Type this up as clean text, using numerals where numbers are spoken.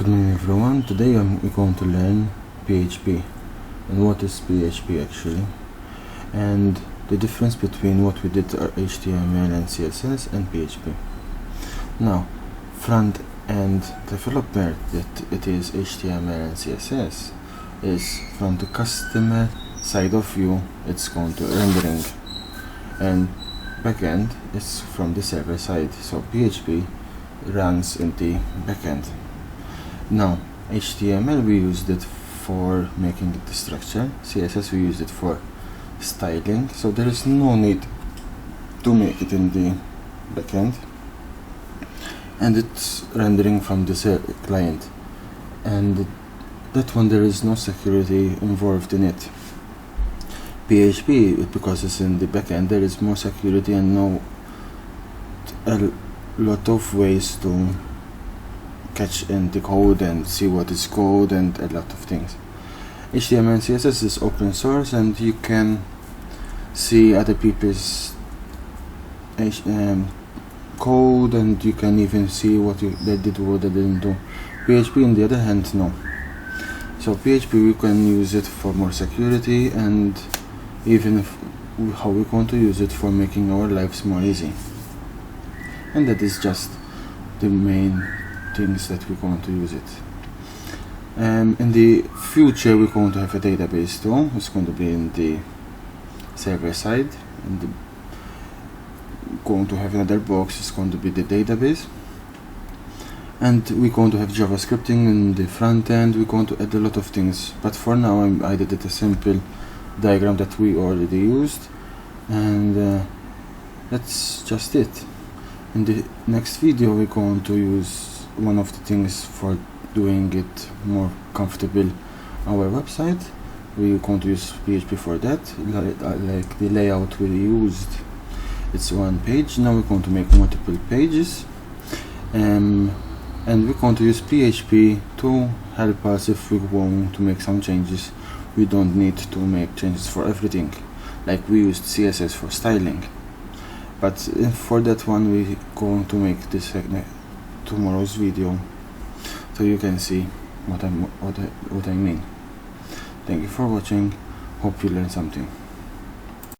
Good morning everyone. Today we're going to learn PHP and what is PHP actually, and the difference between what we did are HTML and CSS and PHP. Now, front end developer that it is HTML and CSS is from the customer side of view, it's going to rendering, and backend is from the server side, so PHP runs in the backend. Now, HTML we used it for making the structure, CSS we used it for styling, so there is no need to make it in the backend, and it's rendering from the client, and that one there is no security involved in it. PHP, because it's in the backend, there is more security and a lot of ways to catch in the code and see what is code and a lot of things. HTML and CSS is open source and you can see other people's code, and you can even see what they did, what they didn't do. PHP on the other hand, no. So PHP we can use it for more security, and even how we're going to use it for making our lives more easy. And that is just the main things that we're going to use it. In the future we're going to have a database too. It's going to be in the server side, and going to have another box. It's going to be the database, and we're going to have JavaScripting in the front end. We're going to add a lot of things, but for now I did it a simple diagram that we already used, and that's just it. In the next video we're going to use one of the things for doing it more comfortable, our website. We're going to use PHP for that, like the layout we used, it's one page. Now we're going to make multiple pages, and we're going to use PHP to help us if we want to make some changes. We don't need to make changes for everything, like we used CSS for styling, but for that one we're going to make this tomorrow's video, so you can see what I mean. Thank you for watching. Hope you learned something.